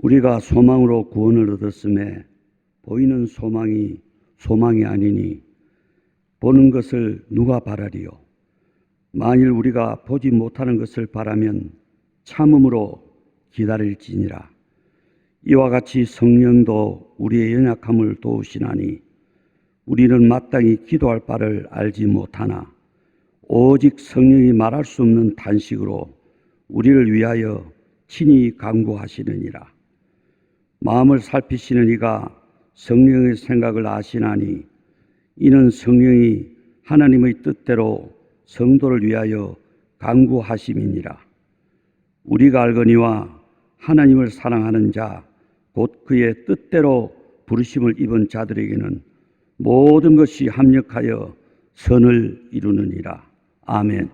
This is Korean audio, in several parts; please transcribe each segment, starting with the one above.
우리가 소망으로 구원을 얻었음에 보이는 소망이 아니니 보는 것을 누가 바라리요. 만일 우리가 보지 못하는 것을 바라면 참음으로 기다릴지니라. 이와 같이 성령도 우리의 연약함을 도우시나니 우리는 마땅히 기도할 바를 알지 못하나 오직 성령이 말할 수 없는 탄식으로 우리를 위하여 친히 간구하시느니라. 마음을 살피시는 이가 성령의 생각을 아시나니 이는 성령이 하나님의 뜻대로 성도를 위하여 간구하심이니라. 우리가 알거니와 하나님을 사랑하는 자 곧 그의 뜻대로 부르심을 입은 자들에게는 모든 것이 합력하여 선을 이루느니라. 아멘.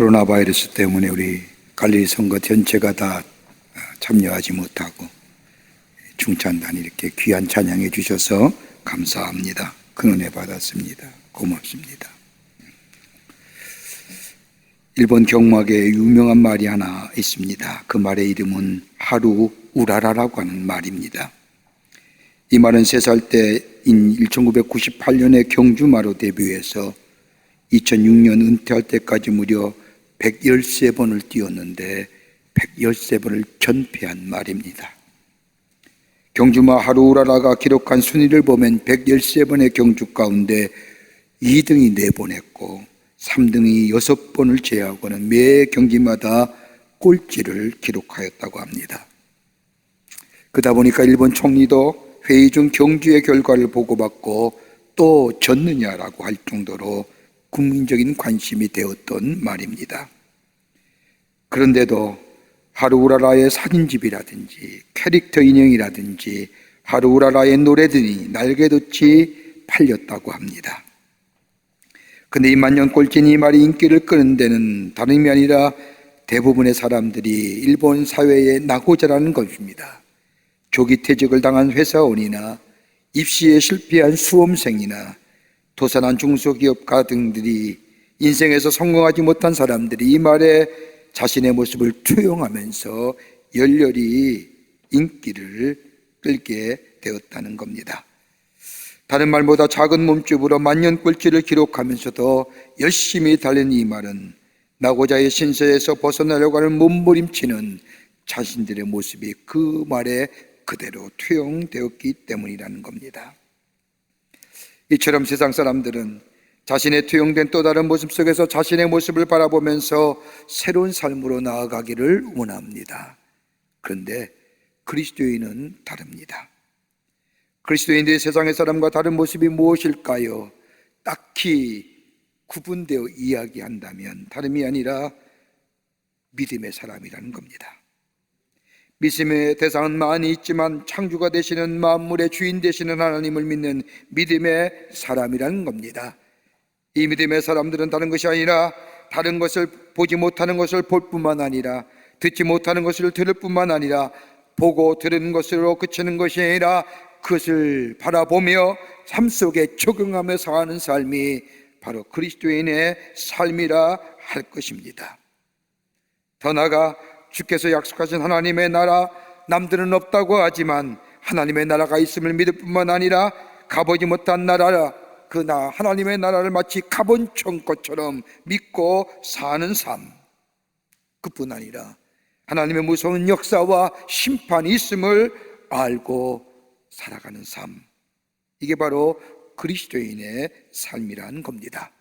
코로나 바이러스 때문에 우리 갈릴리 선거 전체가 다 참여하지 못하고 중찬단 이렇게 귀한 찬양해 주셔서 감사합니다. 큰 은혜 받았습니다. 고맙습니다. 일본 경막에 유명한 말이 하나 있습니다. 그 말의 이름은 하루 우라라라고 하는 말입니다. 이 말은 3살 때인 1998년에 경주마로 데뷔해서 2006년 은퇴할 때까지 무려 113번을 뛰었는데 113번을 전패한 말입니다. 경주마 하루우라라가 기록한 순위를 보면 113번의 경주 가운데 2등이 4번 했고 3등이 6번을 제외하고는 매 경기마다 꼴찌를 기록하였다고 합니다. 그러다 보니까 일본 총리도 회의 중 경주의 결과를 보고받고 또 졌느냐라고 할 정도로 국민적인 관심이 되었던 말입니다. 그런데도 하루우라라의 사진집이라든지 캐릭터 인형이라든지 하루우라라의 노래들이 날개돋이 팔렸다고 합니다. 근데 이 만년 꼴찌는 이 말이 인기를 끄는 데는 다름이 아니라 대부분의 사람들이 일본 사회의 낙오자라는 것입니다. 조기 퇴직을 당한 회사원이나 입시에 실패한 수험생이나 도산한 중소기업가 등들이 인생에서 성공하지 못한 사람들이 이 말에 자신의 모습을 투영하면서 열렬히 인기를 끌게 되었다는 겁니다. 다른 말보다 작은 몸집으로 만년 꼴찌를 기록하면서도 열심히 달린 이 말은 낙오자의 신세에서 벗어나려고 하는 몸부림치는 자신들의 모습이 그 말에 그대로 투영되었기 때문이라는 겁니다. 이처럼 세상 사람들은 자신의 투영된 또 다른 모습 속에서 자신의 모습을 바라보면서 새로운 삶으로 나아가기를 원합니다. 그런데 그리스도인은 다릅니다. 그리스도인들의 세상의 사람과 다른 모습이 무엇일까요? 딱히 구분되어 이야기한다면 다름이 아니라 믿음의 사람이라는 겁니다. 믿음의 대상은 많이 있지만 창조가 되시는 만물의 주인 되시는 하나님을 믿는 믿음의 사람이라는 겁니다. 이 믿음의 사람들은 다른 것이 아니라 다른 것을 보지 못하는 것을 볼 뿐만 아니라 듣지 못하는 것을 들을 뿐만 아니라 보고 들은 것으로 그치는 것이 아니라 그것을 바라보며 삶 속에 적응하며 사는 삶이 바로 그리스도인의 삶이라 할 것입니다. 더 나아가 주께서 약속하신 하나님의 나라, 남들은 없다고 하지만 하나님의 나라가 있음을 믿을 뿐만 아니라 가보지 못한 나라, 하나님의 나라를 마치 가본 것처럼 믿고 사는 삶, 그뿐 아니라 하나님의 무서운 역사와 심판이 있음을 알고 살아가는 삶, 이게 바로 그리스도인의 삶이라는 겁니다.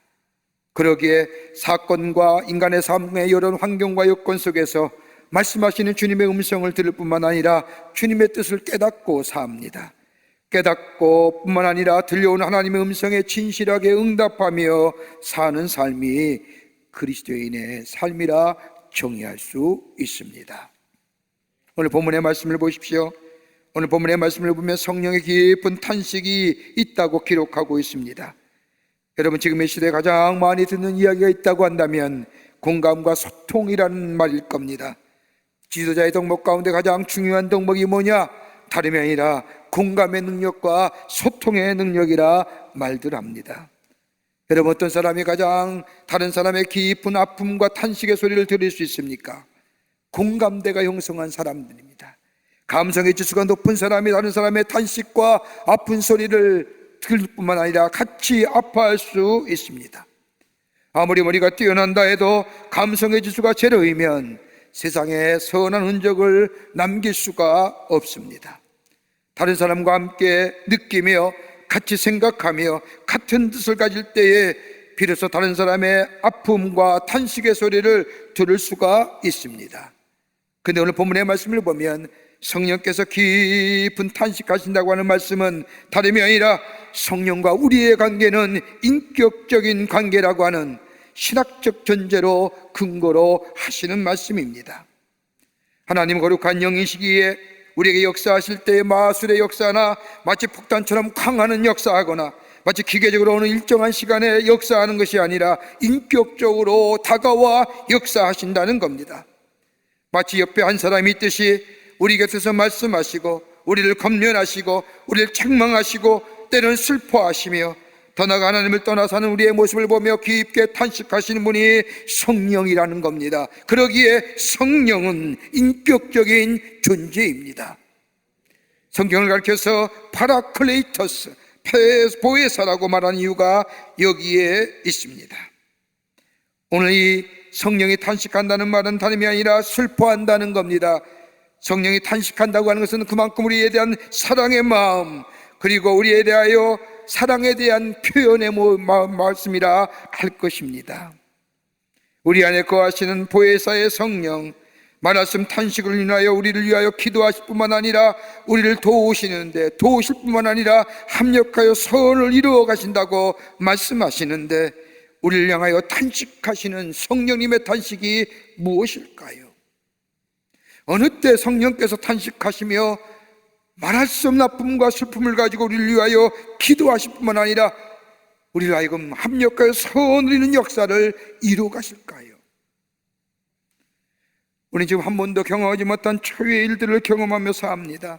그러기에 사건과 인간의 삶의 여러 환경과 여건 속에서 말씀하시는 주님의 음성을 들을 뿐만 아니라 주님의 뜻을 깨닫고 삽니다. 깨닫고 뿐만 아니라 들려오는 하나님의 음성에 진실하게 응답하며 사는 삶이 그리스도인의 삶이라 정의할 수 있습니다. 오늘 본문의 말씀을 보십시오. 오늘 본문의 말씀을 보면 성령의 깊은 탄식이 있다고 기록하고 있습니다. 여러분, 지금 이 시대에 가장 많이 듣는 이야기가 있다고 한다면 공감과 소통이라는 말일 겁니다. 지도자의 덕목 가운데 가장 중요한 덕목이 뭐냐? 다름이 아니라 공감의 능력과 소통의 능력이라 말들 합니다. 여러분, 어떤 사람이 가장 다른 사람의 깊은 아픔과 탄식의 소리를 들을 수 있습니까? 공감대가 형성한 사람들입니다. 감성의 지수가 높은 사람이 다른 사람의 탄식과 아픈 소리를 들을 뿐만 아니라 같이 아파할 수 있습니다. 아무리 머리가 뛰어난다 해도 감성의 지수가 제로이면 세상에 선한 흔적을 남길 수가 없습니다. 다른 사람과 함께 느끼며 같이 생각하며 같은 뜻을 가질 때에 비로소 다른 사람의 아픔과 탄식의 소리를 들을 수가 있습니다. 그런데 오늘 본문의 말씀을 보면 성령께서 깊은 탄식하신다고 하는 말씀은 다름이 아니라 성령과 우리의 관계는 인격적인 관계라고 하는 신학적 전제로 근거로 하시는 말씀입니다. 하나님 거룩한 영이시기에 우리에게 역사하실 때의 마술의 역사나 마치 폭탄처럼 강하는 역사하거나 마치 기계적으로 어느 일정한 시간에 역사하는 것이 아니라 인격적으로 다가와 역사하신다는 겁니다. 마치 옆에 한 사람이 있듯이 우리 곁에서 말씀하시고 우리를 검면하시고 우리를 책망하시고 때로는 슬퍼하시며 더 나아가 하나님을 떠나 사는 우리의 모습을 보며 깊게 탄식하시는 분이 성령이라는 겁니다. 그러기에 성령은 인격적인 존재입니다. 성경을 가르쳐서 파라클레이터스, 보혜사라고 말하는 이유가 여기에 있습니다. 오늘 이 성령이 탄식한다는 말은 다름이 아니라 슬퍼한다는 겁니다. 성령이 탄식한다고 하는 것은 그만큼 우리에 대한 사랑의 마음, 그리고 우리에 대하여 사랑에 대한 표현의 말씀이라 할 것입니다. 우리 안에 거하시는 보혜사의 성령, 말씀 탄식을 인하여 우리를 위하여 기도하실 뿐만 아니라 우리를 도우시는데, 도우실 뿐만 아니라 합력하여 선을 이루어 가신다고 말씀하시는데, 우리를 향하여 탄식하시는 성령님의 탄식이 무엇일까요? 어느 때 성령께서 탄식하시며 말할 수 없는 아픔과 슬픔을 가지고 우리를 위하여 기도하실 뿐만 아니라 우리를 하여금 합력하여 선을 이루는 역사를 이루어 가실까요? 우리는 지금 한 번도 경험하지 못한 초유의 일들을 경험하며 삽니다.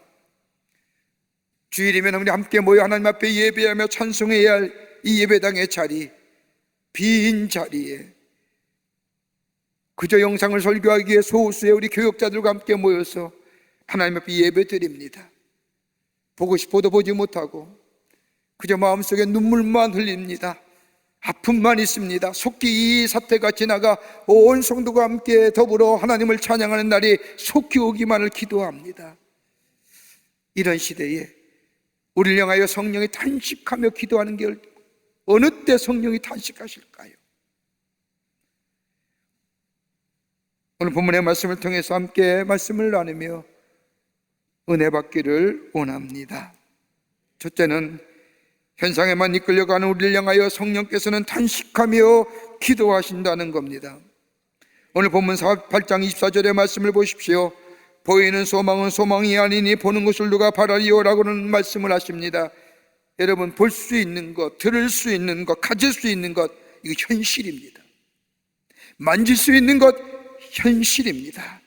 주일이면 우리 함께 모여 하나님 앞에 예배하며 찬송해야 할 이 예배당의 자리, 빈 자리에 그저 영상을 설교하기 위해 소수의 우리 교역자들과 함께 모여서 하나님 앞에 예배 드립니다. 보고 싶어도 보지 못하고 그저 마음속에 눈물만 흘립니다. 아픔만 있습니다. 속히 이 사태가 지나가 온 성도가 함께 더불어 하나님을 찬양하는 날이 속히 오기만을 기도합니다. 이런 시대에 우리를 향하여 성령이 탄식하며 기도하는 게 어느 때 성령이 탄식하실까요? 오늘 본문의 말씀을 통해서 함께 말씀을 나누며 은혜 받기를 원합니다. 첫째는 현상에만 이끌려가는 우리를 향하여 성령께서는 탄식하며 기도하신다는 겁니다. 오늘 본문 8장 24절의 말씀을 보십시오. 보이는 소망은 소망이 아니니 보는 것을 누가 바라리오라고는 말씀을 하십니다. 여러분, 볼 수 있는 것, 들을 수 있는 것, 가질 수 있는 것, 이거 현실입니다. 만질 수 있는 것, 현실입니다.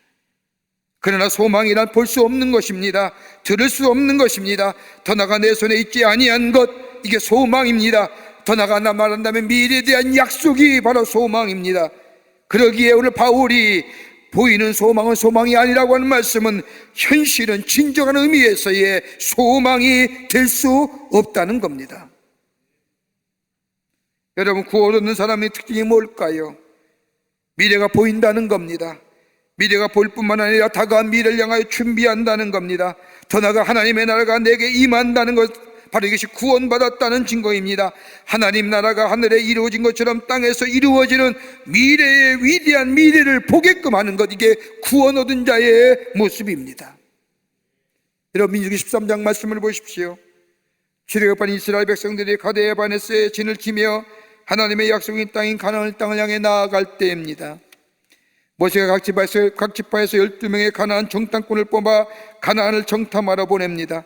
그러나 소망이란 볼 수 없는 것입니다. 들을 수 없는 것입니다. 더 나아가 내 손에 있지 아니한 것, 이게 소망입니다. 더 나아가 말한다면 미래에 대한 약속이 바로 소망입니다. 그러기에 오늘 바울이 보이는 소망은 소망이 아니라고 하는 말씀은 현실은 진정한 의미에서의 소망이 될 수 없다는 겁니다. 여러분, 구원 얻는 사람의 특징이 뭘까요? 미래가 보인다는 겁니다. 미래가 보일 뿐만 아니라 다가온 미래를 향하여 준비한다는 겁니다. 더 나아가 하나님의 나라가 내게 임한다는 것, 바로 이것이 구원받았다는 증거입니다. 하나님 나라가 하늘에 이루어진 것처럼 땅에서 이루어지는 미래의 위대한 미래를 보게끔 하는 것, 이게 구원 얻은 자의 모습입니다. 여러분, 민수기 13장 말씀을 보십시오. 출애굽한 이스라엘 백성들이 가데에 바네스에 진을 치며 하나님의 약속인 땅인 가나안 땅을 향해 나아갈 때입니다. 모세가 각 지파에서 12명의 가나안 정탐꾼을 뽑아 가나안을 정탐하러 보냅니다.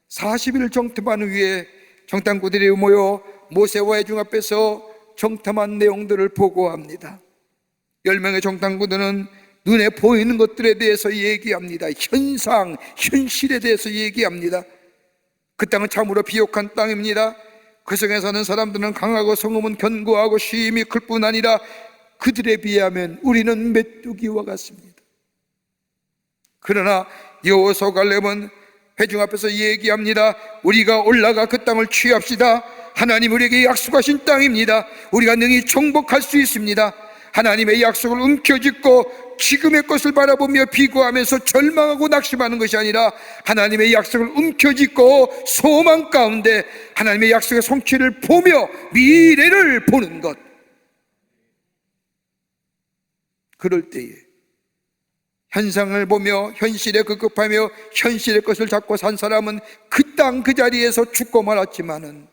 40일을 정탐한 후에 정탐꾼들이 모여 모세와 회중 앞에서 정탐한 내용들을 보고합니다. 10명의 정탐꾼들은 눈에 보이는 것들에 대해서 얘기합니다. 현상, 현실에 대해서 얘기합니다. 그 땅은 참으로 비옥한 땅입니다. 그 성에 사는 사람들은 강하고 성읍은 견고하고 쉼이 클 뿐 아니라 그들에 비하면 우리는 메뚜기와 같습니다. 그러나 여호수아 갈렙은 회중 앞에서 얘기합니다. 우리가 올라가 그 땅을 취합시다. 하나님 우리에게 약속하신 땅입니다. 우리가 능히 정복할 수 있습니다. 하나님의 약속을 움켜쥐고 지금의 것을 바라보며 비교하면서 절망하고 낙심하는 것이 아니라 하나님의 약속을 움켜쥐고 소망 가운데 하나님의 약속의 성취를 보며 미래를 보는 것. 그럴 때에 현상을 보며 현실에 급급하며 현실의 것을 잡고 산 사람은 그 땅 그 자리에서 죽고 말았지만은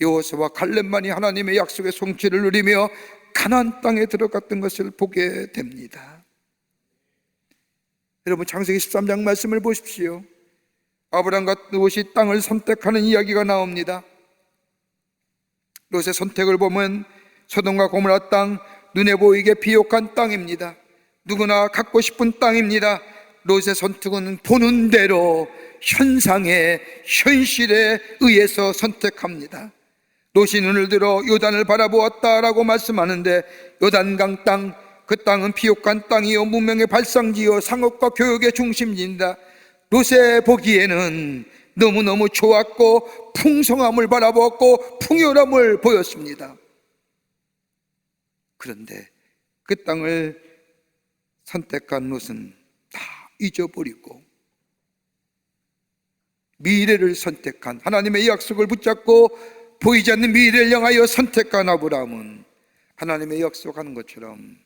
여호수아와 갈렙만이 하나님의 약속의 성취를 누리며 가나안 땅에 들어갔던 것을 보게 됩니다. 여러분, 창세기 13장 말씀을 보십시오. 아브라함과 롯이 땅을 선택하는 이야기가 나옵니다. 롯의 선택을 보면 소돔과 고모라 땅, 눈에 보이게 비옥한 땅입니다. 누구나 갖고 싶은 땅입니다. 롯의 선택은 보는 대로 현상에, 현실에 의해서 선택합니다. 롯이 눈을 들어 요단을 바라보았다라고 말씀하는데, 요단강 땅, 그 땅은 비옥한 땅이요 문명의 발상지요 상업과 교육의 중심지입니다. 롯의 보기에는 너무너무 좋았고 풍성함을 바라보았고 풍요함을 보였습니다. 그런데 그 땅을 선택한 롯은 다 잊어버리고 미래를 선택한, 하나님의 약속을 붙잡고 보이지 않는 미래를 향하여 선택한 아브라함은 하나님의 약속하는 것처럼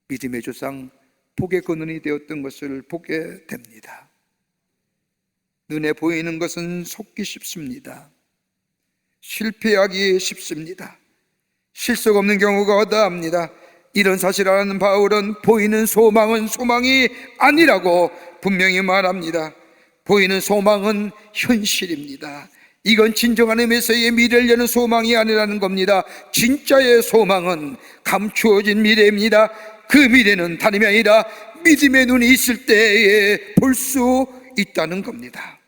믿음의 조상, 복의 근원이 되었던 것을 보게 됩니다. 눈에 보이는 것은 속기 쉽습니다. 실패하기 쉽습니다. 실속 없는 경우가 허다합니다. 이런 사실을 아는 바울은 보이는 소망은 소망이 아니라고 분명히 말합니다. 보이는 소망은 현실입니다. 이건 진정한 의미에서의 미래를 여는 소망이 아니라는 겁니다. 진짜의 소망은 감추어진 미래입니다. 그 미래는 다름이 아니라 믿음의 눈이 있을 때에 볼 수 있다는 겁니다.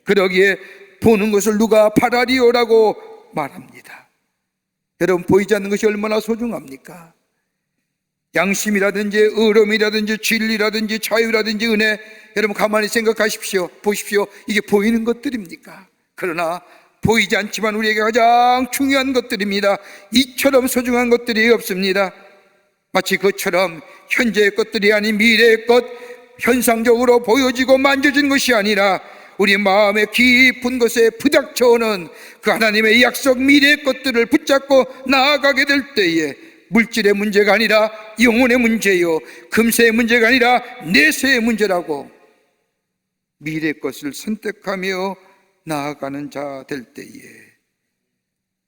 그러기에 보는 것을 누가 바라리오라고 말합니다. 여러분, 보이지 않는 것이 얼마나 소중합니까? 양심이라든지 의로움이라든지 진리라든지 자유라든지 은혜, 여러분 가만히 생각하십시오. 보십시오. 이게 보이는 것들입니까? 그러나 보이지 않지만 우리에게 가장 중요한 것들입니다. 이처럼 소중한 것들이 없습니다. 마치 그처럼 현재의 것들이 아닌 미래의 것, 현상적으로 보여지고 만져진 것이 아니라 우리 마음의 깊은 곳에 부닥쳐오는 그 하나님의 약속 미래의 것들을 붙잡고 나아가게 될 때에 물질의 문제가 아니라 영혼의 문제요, 금세의 문제가 아니라 내세의 문제라고 미래의 것을 선택하며 나아가는 자 될 때에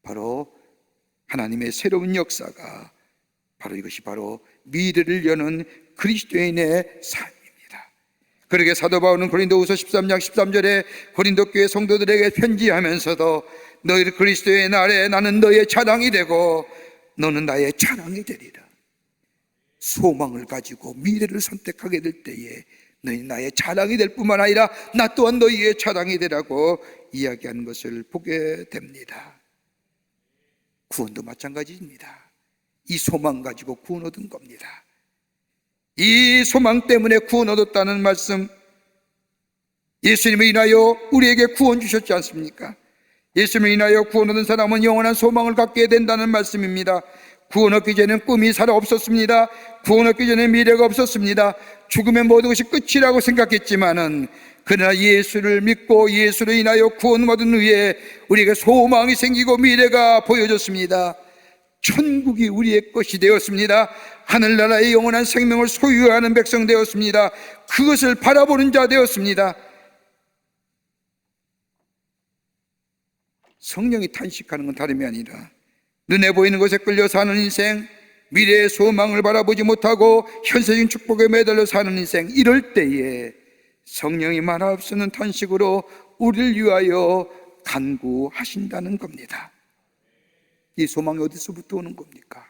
바로 하나님의 새로운 역사가, 바로 이것이 바로 미래를 여는 그리스도인의 삶입니다. 그러게 사도 바울은 고린도후서 13장 13절에 고린도 교회 성도들에게 편지하면서도 너희 그리스도의 날에 나는 너의 자랑이 되고 너는 나의 자랑이 되리라. 소망을 가지고 미래를 선택하게 될 때에 너희 나의 자랑이 될 뿐만 아니라 나 또한 너희의 자랑이 되라고 이야기하는 것을 보게 됩니다. 구원도 마찬가지입니다. 이 소망 가지고 구원 얻은 겁니다. 이 소망 때문에 구원 얻었다는 말씀, 예수님을 인하여 우리에게 구원 주셨지 않습니까? 예수님을 인하여 구원 얻은 사람은 영원한 소망을 갖게 된다는 말씀입니다. 구원 얻기 전에는 꿈이 살아 없었습니다. 구원 얻기 전에 미래가 없었습니다. 죽으면 모든 것이 끝이라고 생각했지만은, 그러나 예수를 믿고 예수를 인하여 구원 얻은 후에 우리에게 소망이 생기고 미래가 보여졌습니다. 천국이 우리의 것이 되었습니다. 하늘나라의 영원한 생명을 소유하는 백성 되었습니다. 그것을 바라보는 자 되었습니다. 성령이 탄식하는 건 다름이 아니라 눈에 보이는 것에 끌려 사는 인생, 미래의 소망을 바라보지 못하고 현세적인 축복에 매달려 사는 인생, 이럴 때에 성령이 말할 수 없는 탄식으로 우리를 위하여 간구하신다는 겁니다. 이 소망이 어디서부터 오는 겁니까?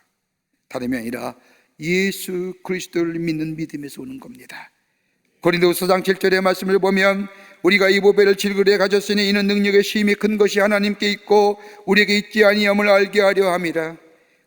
다름이 아니라 예수 그리스도를 믿는 믿음에서 오는 겁니다. 고린도후서 4장 7절의 말씀을 보면 우리가 이 보배를 질그레 가졌으니 이는 능력의 힘이 큰 것이 하나님께 있고 우리에게 있지 아니함을 알게 하려 함이라.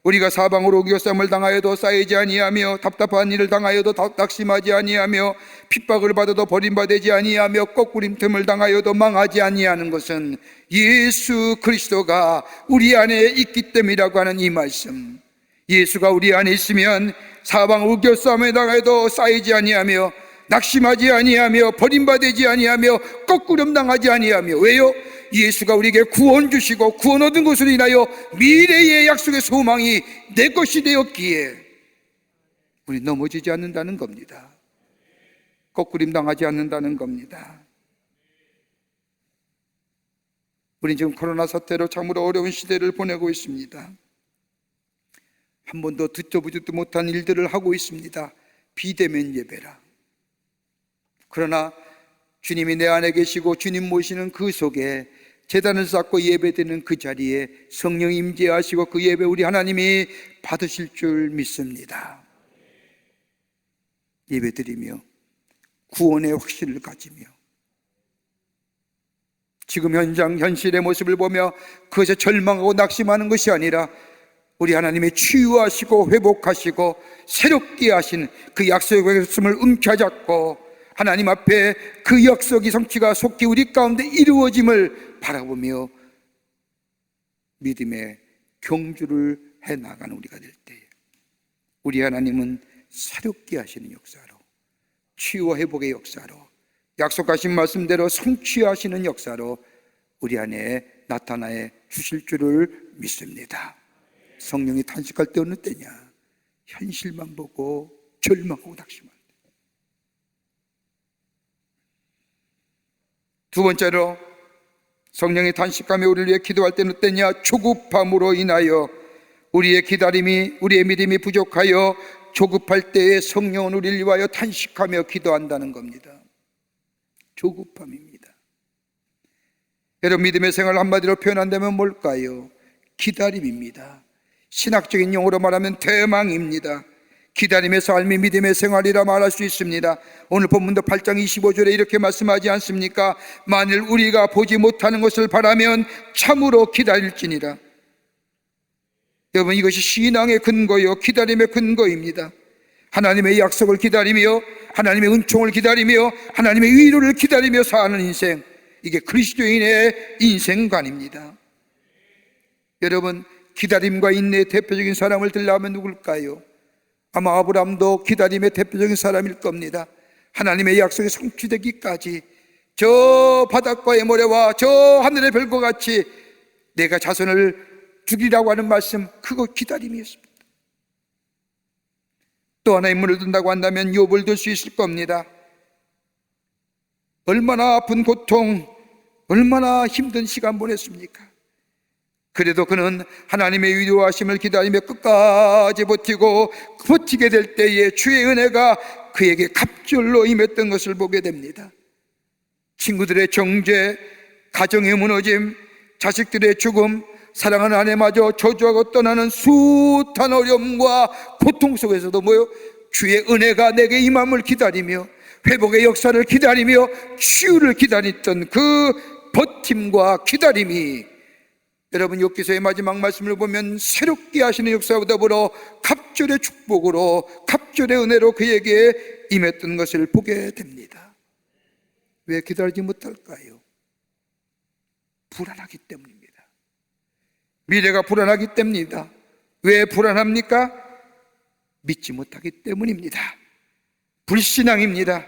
우리가 사방으로 우겨쌈을 당하여도 쌓이지 아니하며 답답한 일을 당하여도 낙심하지 아니하며 핍박을 받아도 버림받지 아니하며 거꾸림틈을 당하여도 망하지 아니하는 것은 예수 그리스도가 우리 안에 있기 때문이라고 하는 이 말씀. 예수가 우리 안에 있으면 사방 우겨쌈에 당하여도 쌓이지 아니하며 낙심하지 아니하며 버림받지 아니하며 거꾸름 당하지 아니하며. 왜요? 예수가 우리에게 구원 주시고 구원 얻은 것으로 인하여 미래의 약속의 소망이 내 것이 되었기에 우리 넘어지지 않는다는 겁니다. 거꾸림 당하지 않는다는 겁니다. 우리는 지금 코로나 사태로 참으로 어려운 시대를 보내고 있습니다. 한 번도 듣도 보지도 못한 일들을 하고 있습니다. 비대면 예배라. 그러나 주님이 내 안에 계시고 주님 모시는 그 속에 제단을 쌓고 예배드리는 그 자리에 성령 임재하시고 그 예배 우리 하나님이 받으실 줄 믿습니다. 예배드리며 구원의 확신을 가지며 지금 현실의 모습을 보며 그것에 절망하고 낙심하는 것이 아니라 우리 하나님의 치유하시고 회복하시고 새롭게 하신 그 약속의 말씀을 움켜잡고 하나님 앞에 그 약속의 성취가 속히 우리 가운데 이루어짐을 바라보며 믿음의 경주를 해나가는 우리가 될 때 우리 하나님은 새롭게 하시는 역사로, 치유와 회복의 역사로, 약속하신 말씀대로 성취하시는 역사로 우리 안에 나타나 주실 줄을 믿습니다. 성령이 탄식할 때 어느 때냐? 현실만 보고 절망하고 낙심한다. 두 번째로 성령이 탄식하며 우리를 위해 기도할 때는 어떠냐? 조급함으로 인하여 우리의 기다림이, 우리의 믿음이 부족하여 조급할 때에 성령은 우리를 위하여 탄식하며 기도한다는 겁니다. 조급함입니다. 여러분, 믿음의 생활을 한마디로 표현한다면 뭘까요? 기다림입니다. 신학적인 용어로 말하면 대망입니다. 기다림의 삶이 믿음의 생활이라 말할 수 있습니다. 오늘 본문도 8장 25절에 이렇게 말씀하지 않습니까? 만일 우리가 보지 못하는 것을 바라면 참으로 기다릴지니라. 여러분, 이것이 신앙의 근거요, 기다림의 근거입니다. 하나님의 약속을 기다리며 하나님의 은총을 기다리며 하나님의 위로를 기다리며 사는 인생, 이게 그리스도인의 인생관입니다. 여러분, 기다림과 인내의 대표적인 사람을 들라면 누굴까요? 아마 아브라함도 기다림의 대표적인 사람일 겁니다. 하나님의 약속이 성취되기까지 저 바닷가의 모래와 저 하늘의 별과 같이 내가 자손을 주리라고 하는 말씀, 그거 기다림이었습니다. 또 하나 인물을 든다고 한다면 욥을 들 수 있을 겁니다. 얼마나 아픈 고통, 얼마나 힘든 시간 보냈습니까? 그래도 그는 하나님의 위로하심을 기다리며 끝까지 버티게 될 때에 주의 은혜가 그에게 갑절로 임했던 것을 보게 됩니다. 친구들의 정죄, 가정의 무너짐, 자식들의 죽음, 사랑하는 아내마저 저주하고 떠나는 숱한 어려움과 고통 속에서도 주의 은혜가 내게 임함을 기다리며 회복의 역사를 기다리며 치유를 기다렸던 그 버팀과 기다림이, 여러분, 욥기서의 마지막 말씀을 보면 새롭게 하시는 역사와 더불어 갑절의 축복으로, 갑절의 은혜로 그에게 임했던 것을 보게 됩니다. 왜 기다리지 못할까요? 불안하기 때문입니다. 미래가 불안하기 때문입니다. 왜 불안합니까? 믿지 못하기 때문입니다. 불신앙입니다.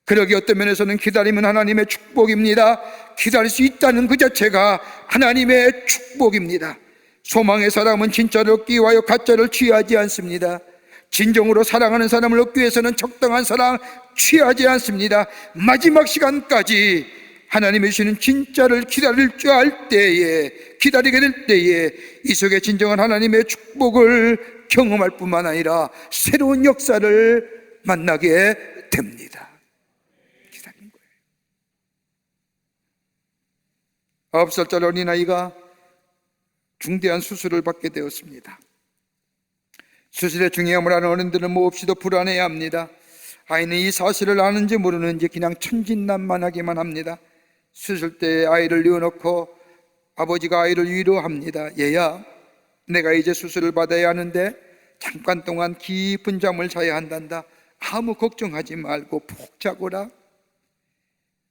그러기 어떤 면에서는 기다림은 하나님의 축복입니다. 기다릴 수 있다는 그 자체가 하나님의 축복입니다. 소망의 사람은 진짜를 얻기 위하여 가짜를 취하지 않습니다. 진정으로 사랑하는 사람을 얻기 위해서는 적당한 사랑 취하지 않습니다. 마지막 시간까지 하나님이 주시는 진짜를 기다릴 줄 알 때에, 기다리게 될 때에 이 속에 진정한 하나님의 축복을 경험할 뿐만 아니라 새로운 역사를 만나게 됩니다. 기다린 거예요. 9살짜리 어린아이가 중대한 수술을 받게 되었습니다. 수술의 중요함을 아는 어른들은 몹시도 불안해야 합니다. 아이는 이 사실을 아는지 모르는지 그냥 천진난만하기만 합니다. 수술 때 아이를 뉘어놓고 아버지가 아이를 위로합니다. 얘야, 내가 이제 수술을 받아야 하는데 잠깐 동안 깊은 잠을 자야 한단다. 아무 걱정하지 말고 푹 자거라.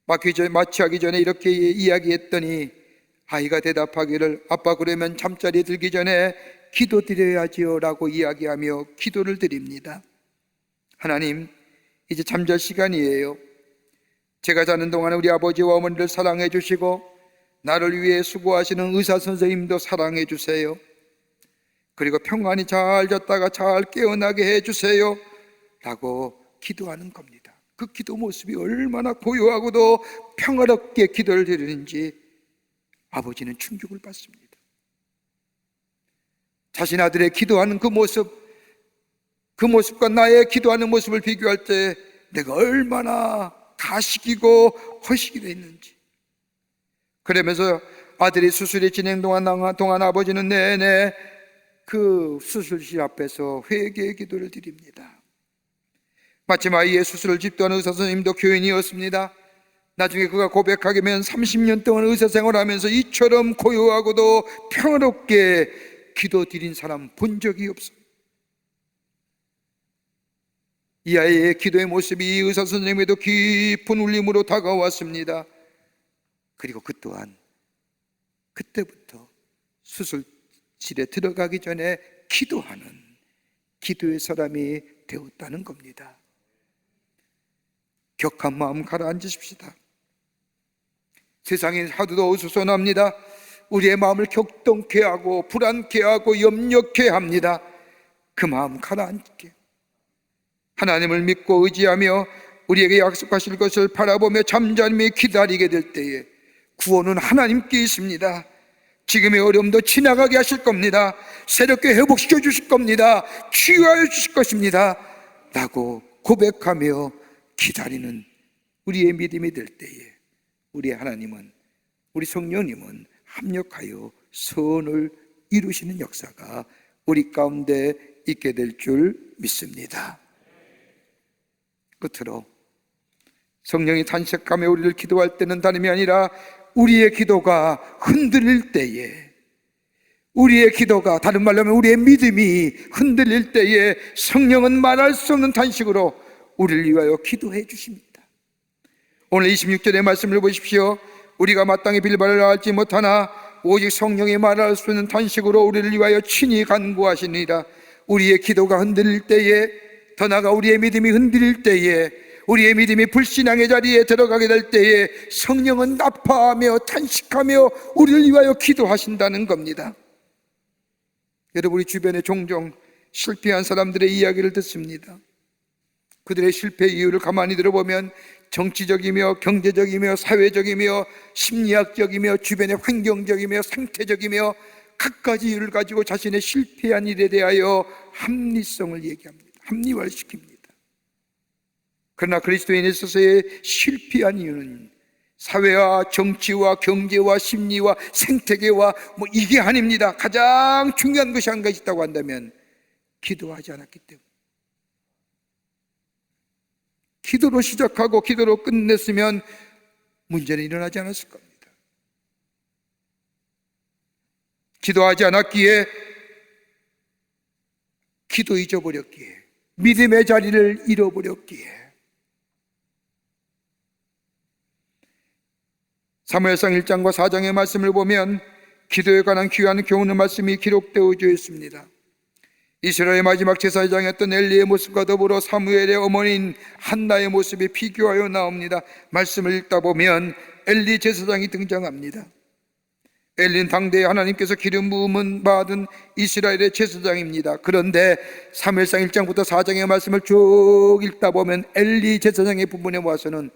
마취하기 전에 이렇게 이야기했더니 아이가 대답하기를, 아빠, 그러면 잠자리에 들기 전에 기도드려야지요 라고 이야기하며 기도를 드립니다. 하나님, 이제 잠잘 시간이에요. 제가 자는 동안에 우리 아버지와 어머니를 사랑해 주시고 나를 위해 수고하시는 의사 선생님도 사랑해 주세요. 그리고 평안히 잘 잤다가 잘 깨어나게 해 주세요 라고 기도하는 겁니다. 그 기도 모습이 얼마나 고요하고도 평화롭게 기도를 드리는지 아버지는 충격을 받습니다. 자신 아들의 기도하는 그 모습과 나의 기도하는 모습을 비교할 때 내가 얼마나 가식이고 허식이 됐는지, 그러면서 아들이 수술이 진행 동안 아버지는 내내 그 수술실 앞에서 회개의 기도를 드립니다. 마침 아이의 수술을 집도하는 의사 선생님도 교인이었습니다. 나중에 그가 고백하게 되면 30년 동안 의사 생활하면서 이처럼 고요하고도 평화롭게 기도 드린 사람 본 적이 없어요. 이 아이의 기도의 모습이 이 의사 선생님에도 깊은 울림으로 다가왔습니다. 그리고 그 또한 그때부터 수술실에 들어가기 전에 기도하는 기도의 사람이 되었다는 겁니다. 격한 마음 가라앉으십시다. 세상이 하도 어수선합니다. 우리의 마음을 격동케 하고 불안케 하고 염려케 합니다. 그 마음 가라앉게, 하나님을 믿고 의지하며 우리에게 약속하실 것을 바라보며 잠잠히 기다리게 될 때에 구원은 하나님께 있습니다. 지금의 어려움도 지나가게 하실 겁니다. 새롭게 회복시켜 주실 겁니다. 치유하여 주실 것입니다 라고 고백하며 기다리는 우리의 믿음이 될 때에 우리 하나님은, 우리 성령님은 합력하여 선을 이루시는 역사가 우리 가운데 있게 될 줄 믿습니다. 끝으로 성령이 탄식하며 우리를 기도할 때는 다름이 아니라 우리의 기도가 흔들릴 때에, 우리의 기도가, 다른 말로 하면 우리의 믿음이 흔들릴 때에 성령은 말할 수 없는 탄식으로 우리를 위하여 기도해 주십니다. 오늘 26절의 말씀을 보십시오. 우리가 마땅히 빌바를 알지 못하나 오직 성령이 말할 수 있는 탄식으로 우리를 위하여 친히 간구하시니라. 우리의 기도가 흔들릴 때에, 더 나아가 우리의 믿음이 흔들릴 때에, 우리의 믿음이 불신앙의 자리에 들어가게 될 때에 성령은 아파하며 탄식하며 우리를 위하여 기도하신다는 겁니다. 여러분, 우리 주변에 종종 실패한 사람들의 이야기를 듣습니다. 그들의 실패 이유를 가만히 들어보면 정치적이며 경제적이며 사회적이며 심리학적이며 주변의 환경적이며 상태적이며 각가지 이유를 가지고 자신의 실패한 일에 대하여 합리성을 얘기합니다. 합리화를 시킵니다. 그러나 그리스도인에 있어서의 실패한 이유는 사회와 정치와 경제와 심리와 생태계와 이게 아닙니다. 가장 중요한 것이 한 가지 있다고 한다면 기도하지 않았기 때문에, 기도로 시작하고 기도로 끝냈으면 문제는 일어나지 않았을 겁니다. 기도하지 않았기에, 기도 잊어버렸기에, 믿음의 자리를 잃어버렸기에. 사무엘상 1장과 4장의 말씀을 보면 기도에 관한 귀한 교훈의 말씀이 기록되어 있습니다. 이스라엘의 마지막 제사장이었던 엘리의 모습과 더불어 사무엘의 어머니인 한나의 모습이 비교하여 나옵니다. 말씀을 읽다 보면 엘리 제사장이 등장합니다. 엘리는 당대에 하나님께서 기름 부음을 받은 이스라엘의 제사장입니다. 그런데 사무엘상 1장부터 4장의 말씀을 쭉 읽다 보면 엘리 제사장의 부분에 와서는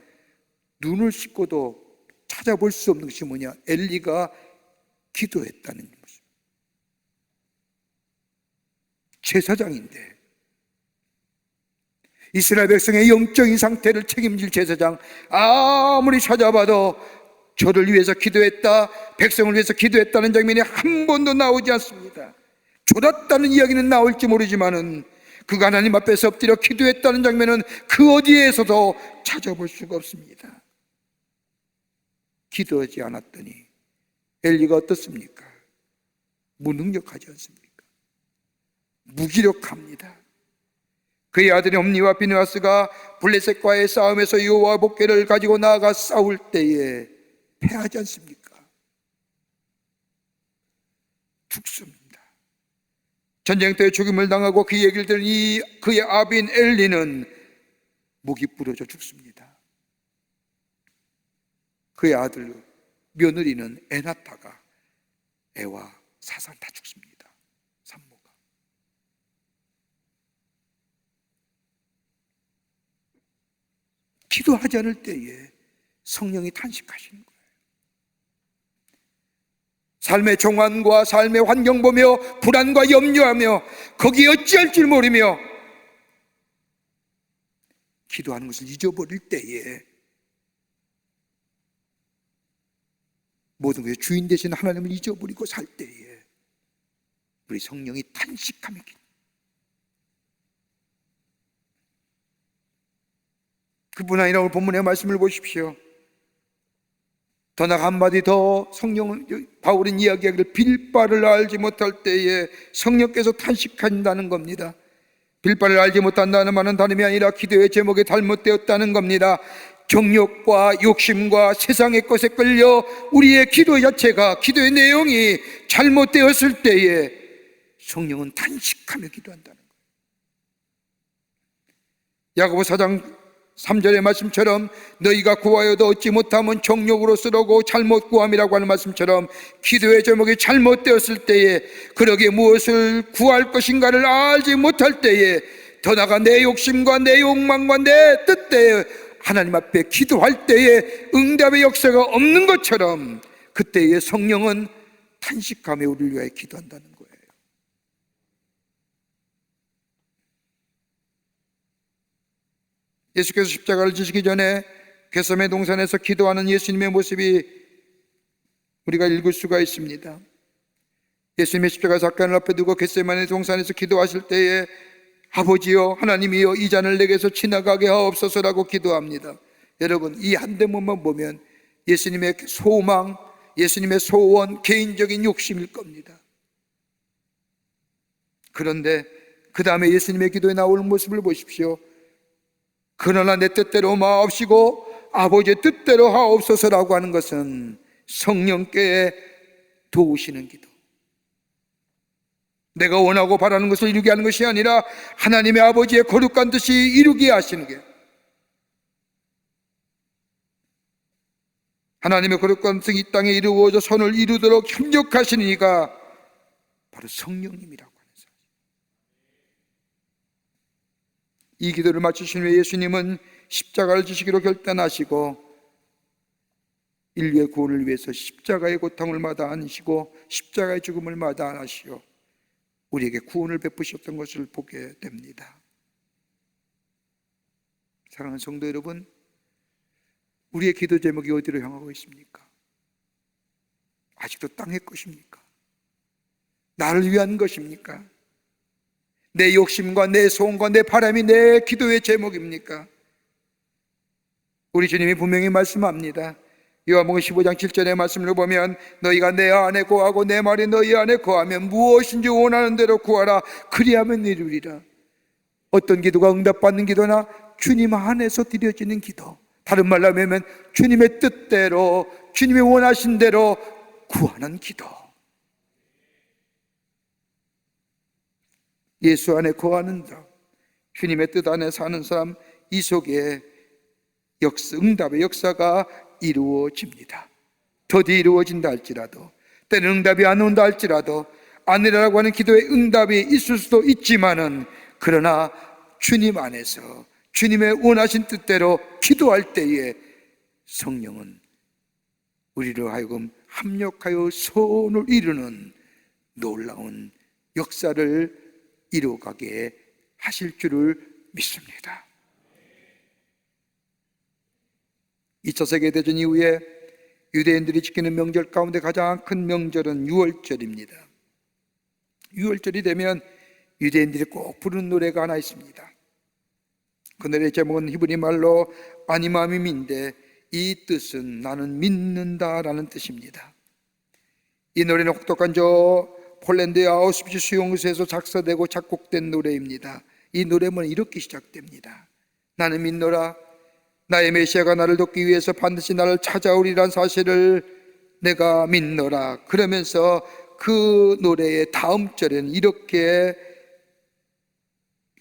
눈을 씻고도 찾아볼 수 없는 것이 뭐냐? 엘리가 기도했다는 모습. 제사장인데, 이스라엘 백성의 영적인 상태를 책임질 제사장, 아무리 찾아봐도 저를 위해서 기도했다, 백성을 위해서 기도했다는 장면이 한 번도 나오지 않습니다. 졸았다는 이야기는 나올지 모르지만은 그가 하나님 앞에서 엎드려 기도했다는 장면은 그 어디에서도 찾아볼 수가 없습니다. 기도하지 않았더니 엘리가 어떻습니까? 무능력하지 않습니까? 무기력합니다. 그의 아들이 홈니와 비느하스가 블레셋과의 싸움에서 여호와 복궤를 가지고 나아가 싸울 때에 패하지 않습니까? 죽습니다. 전쟁터에 죽임을 당하고 그 얘기를 들은 그의 아비인 엘리는 목이 부러져 죽습니다. 그의 아들 며느리는 애 낳다가 애와 사산 다 죽습니다. 산모가. 기도하지 않을 때에 성령이 탄식하시는 거예요. 삶의 종환과 삶의 환경 보며 불안과 염려하며 거기에 어찌할 줄 모르며 기도하는 것을 잊어버릴 때에 모든 것의 주인 되신 하나님을 잊어버리고 살 때에 우리 성령이 탄식하며 그뿐 아니라 오늘 본문의 말씀을 보십시오. 더 나아가 한마디 더 성령은, 바울은 이야기하기를 빌바를 알지 못할 때에 성령께서 탄식한다는 겁니다. 빌바를 알지 못한다는 말은 다름이 아니라 기도의 제목이 잘못되었다는 겁니다. 정욕과 욕심과 세상의 것에 끌려 우리의 기도 자체가, 기도의 내용이 잘못되었을 때에 성령은 탄식하며 기도한다는 거예요. 야고보 4장 3절의 말씀처럼 너희가 구하여도 얻지 못하면 정욕으로 쓰러고 잘못 구함이라고 하는 말씀처럼 기도의 제목이 잘못되었을 때에, 그러기에 무엇을 구할 것인가를 알지 못할 때에, 더 나아가 내 욕심과 내 욕망과 내 뜻대에 하나님 앞에 기도할 때에 응답의 역사가 없는 것처럼 그때에 성령은 탄식하며 우리를 위하여 기도한다는 거예요. 예수께서 십자가를 지시기 전에 겟세마네 동산에서 기도하는 예수님의 모습이 우리가 읽을 수가 있습니다. 예수님의 십자가 사건을 앞에 두고 겟세마네 동산에서 기도하실 때에 아버지여 하나님이여 이 잔을 내게서 지나가게 하옵소서라고 기도합니다. 여러분, 이 한 대목만 보면 예수님의 소망, 예수님의 소원, 개인적인 욕심일 겁니다. 그런데 그 다음에 예수님의 기도에 나오는 모습을 보십시오. 그러나 내 뜻대로 마옵시고 아버지의 뜻대로 하옵소서라고 하는 것은 성령께 도우시는 기도, 내가 원하고 바라는 것을 이루게 하는 것이 아니라 하나님의 아버지의 거룩한 뜻이 이루게 하시는 게, 하나님의 거룩한 뜻이 이 땅에 이루어져 선을 이루도록 협력하시는 이가 바로 성령님이라고 하는 사람. 이 기도를 마치신 후에 예수님은 십자가를 지시기로 결단하시고 인류의 구원을 위해서 십자가의 고통을 마다하시고 십자가의 죽음을 마다하시어 우리에게 구원을 베푸셨던 것을 보게 됩니다. 사랑하는 성도 여러분, 우리의 기도 제목이 어디로 향하고 있습니까? 아직도 땅의 것입니까? 나를 위한 것입니까? 내 욕심과 내 소원과 내 바람이 내 기도의 제목입니까? 우리 주님이 분명히 말씀합니다. 요한복음 15장 7절의 말씀을 보면 너희가 내 안에 거하고 내 말이 너희 안에 거하면 무엇인지 원하는 대로 구하라 그리하면 이루리라. 어떤 기도가 응답받는 기도나 주님 안에서 드려지는 기도, 다른 말로 하면 주님의 뜻대로, 주님이 원하신 대로 구하는 기도. 예수 안에 거하는 사람, 주님의 뜻 안에 사는 사람, 이 속에 응답의 역사가 이루어집니다. 더디 이루어진다 할지라도, 때는 응답이 안 온다 할지라도, 아니라고 하는 기도에 응답이 있을 수도 있지만은, 그러나 주님 안에서 주님의 원하신 뜻대로 기도할 때에 성령은 우리로 하여금 합력하여 소원을 이루는 놀라운 역사를 이루어가게 하실 줄을 믿습니다. 2차 세계대전 이후에 유대인들이 지키는 명절 가운데 가장 큰 명절은 유월절입니다. 유월절이 되면 유대인들이 꼭 부르는 노래가 하나 있습니다. 그 노래 제목은 히브리 말로 아니마밈인데 이 뜻은 나는 믿는다라는 뜻입니다. 이 노래는 혹독한 폴란드의 아우슈비츠 수용소에서 작사되고 작곡된 노래입니다. 이 노래는 이렇게 시작됩니다. 나는 믿노라, 나의 메시아가 나를 돕기 위해서 반드시 나를 찾아오리란 사실을 내가 믿노라. 그러면서 그 노래의 다음 절에는 이렇게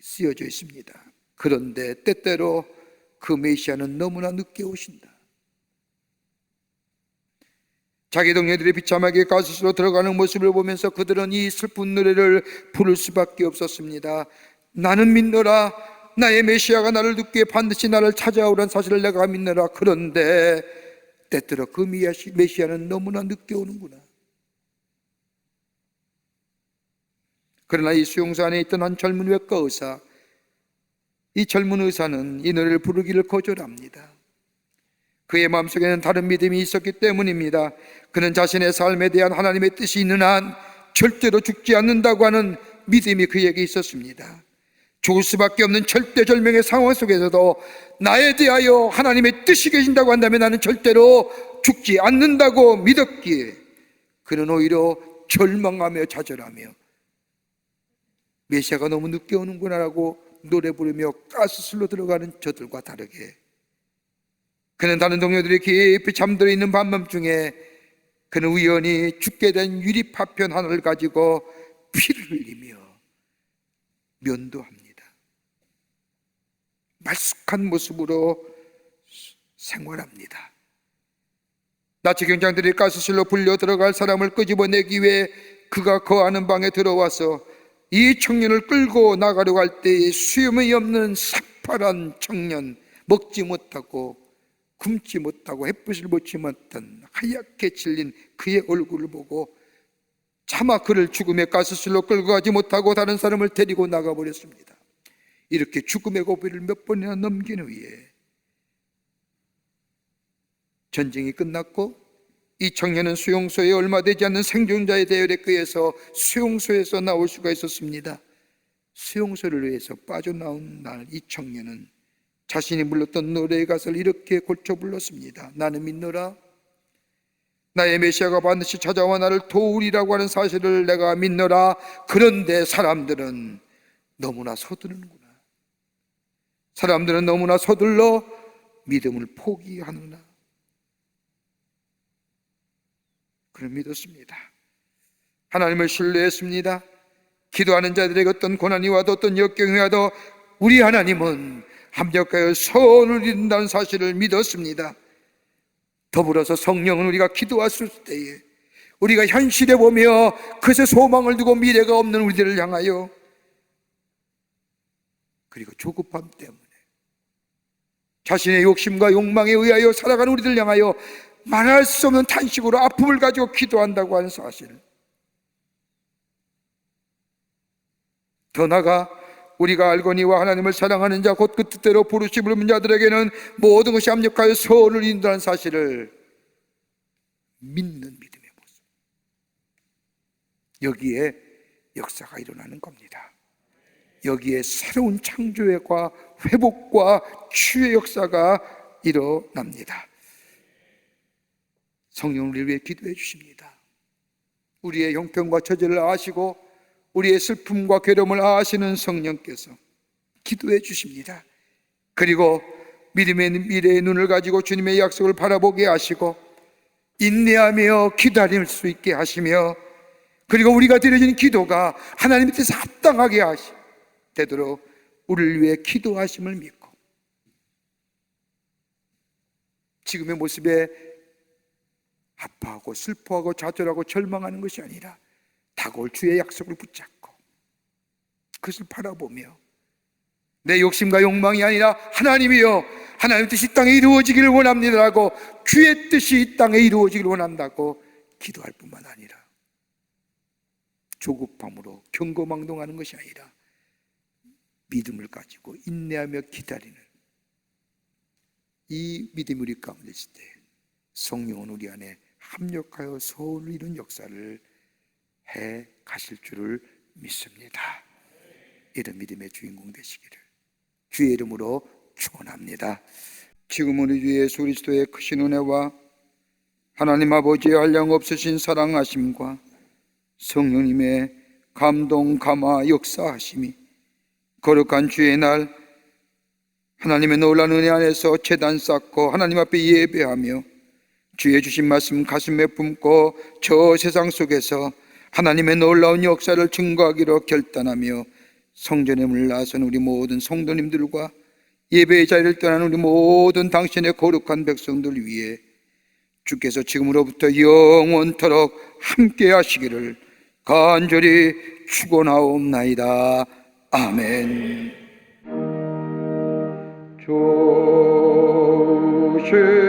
쓰여져 있습니다. 그런데 때때로 그 메시아는 너무나 늦게 오신다. 자기 동료들이 비참하게 가스로 들어가는 모습을 보면서 그들은 이 슬픈 노래를 부를 수밖에 없었습니다. 나는 믿노라, 나의 메시아가 나를 돕기에 반드시 나를 찾아오란 사실을 내가 믿노라. 그런데 때때로 그 메시아는 너무나 늦게 오는구나. 그러나 이 수용소 안에 있던 한 젊은 외과 의사, 이 젊은 의사는 이 노래를 부르기를 거절합니다. 그의 마음속에는 다른 믿음이 있었기 때문입니다. 그는 자신의 삶에 대한 하나님의 뜻이 있는 한 절대로 죽지 않는다고 하는 믿음이 그에게 있었습니다. 죽을 수밖에 없는 절대절명의 상황 속에서도 나에 대하여 하나님의 뜻이 계신다고 한다면 나는 절대로 죽지 않는다고 믿었기에 그는 오히려 절망하며 좌절하며 메시아가 너무 늦게 오는구나라고 노래 부르며 가스실로 들어가는 저들과 다르게 그는 다른 동료들이 깊이 잠들어 있는 밤밤중에 그는 우연히 죽게 된 유리파편 하나를 가지고 피를 흘리며 면도합니다. 말쑥한 모습으로 생활합니다. 나치 경장들이 가스실로 불려 들어갈 사람을 끄집어내기 위해 그가 거하는 방에 들어와서 이 청년을 끌고 나가려고 할 때에 수염이 없는 새파란 청년, 먹지 못하고 굶지 못하고 햇빛을 보지 못한 하얗게 질린 그의 얼굴을 보고 차마 그를 죽음의 가스실로 끌고 가지 못하고 다른 사람을 데리고 나가버렸습니다. 이렇게 죽음의 고비를 몇 번이나 넘긴 후에 전쟁이 끝났고 이 청년은 수용소에 얼마 되지 않는 생존자의 대열에 의해서 수용소에서 나올 수가 있었습니다. 수용소를 위해서 빠져나온 날 이 청년은 자신이 불렀던 노래의 가사를 이렇게 골쳐 불렀습니다. 나는 믿노라. 나의 메시아가 반드시 찾아와 나를 도우리라고 하는 사실을 내가 믿노라. 그런데 사람들은 너무나 서두르는구나. 사람들은 너무나 서둘러 믿음을 포기하느나. 그를 믿었습니다. 하나님을 신뢰했습니다. 기도하는 자들에게 어떤 고난이 와도 어떤 역경이 와도 우리 하나님은 합력하여 선을 이룬다는 사실을 믿었습니다. 더불어서 성령은 우리가 기도했을 때에 우리가 현실에 보며 그새 소망을 두고 미래가 없는 우리들을 향하여 그리고 조급함 때문에 자신의 욕심과 욕망에 의하여 살아가는 우리들 향하여 말할 수 없는 탄식으로 아픔을 가지고 기도한다고 하는 사실, 더 나아가 우리가 알거니와 하나님을 사랑하는 자 곧 그 뜻대로 부르심을 입은 자들에게는 모든 것이 합력하여 선을 이룬다는 사실을 믿는 믿음의 모습, 여기에 역사가 일어나는 겁니다. 여기에 새로운 창조와 회복과 치유의 역사가 일어납니다. 성령을 우리를 위해 기도해 주십니다. 우리의 형편과 처지를 아시고 우리의 슬픔과 괴로움을 아시는 성령께서 기도해 주십니다. 그리고 믿음의 미래의 눈을 가지고 주님의 약속을 바라보게 하시고 인내하며 기다릴 수 있게 하시며, 그리고 우리가 드려진 기도가 하나님의 뜻에 합당하게 되도록 우리를 위해 기도하심을 믿고 지금의 모습에 아파하고 슬퍼하고 좌절하고 절망하는 것이 아니라 다가올 주의 약속을 붙잡고 그것을 바라보며 내 욕심과 욕망이 아니라 하나님이여 하나님의 뜻이 이 땅에 이루어지기를 원합니다라고, 주의 뜻이 이 땅에 이루어지기를 원한다고 기도할 뿐만 아니라 조급함으로 경거망동하는 것이 아니라 믿음을 가지고 인내하며 기다리는 이 믿음이 우리 가운데 있을 때 성령은 우리 안에 합력하여 선을 이룬 역사를 해 가실 줄을 믿습니다. 이런 믿음의 주인공 되시기를 주의 이름으로 축원합니다. 지금은 우리 주 예수 그리스도의 크신 은혜와 하나님 아버지의 한량없으신 사랑하심과 성령님의 감동 감화 역사하심이 거룩한 주의 날 하나님의 놀라운 은혜 안에서 제단 쌓고 하나님 앞에 예배하며 주의 주신 말씀 가슴에 품고 저 세상 속에서 하나님의 놀라운 역사를 증거하기로 결단하며 성전에 문을 나선 우리 모든 성도님들과 예배의 자리를 떠나는 우리 모든 당신의 거룩한 백성들 위해 주께서 지금으로부터 영원토록 함께 하시기를 간절히 축원하옵나이다. 아멘. 조실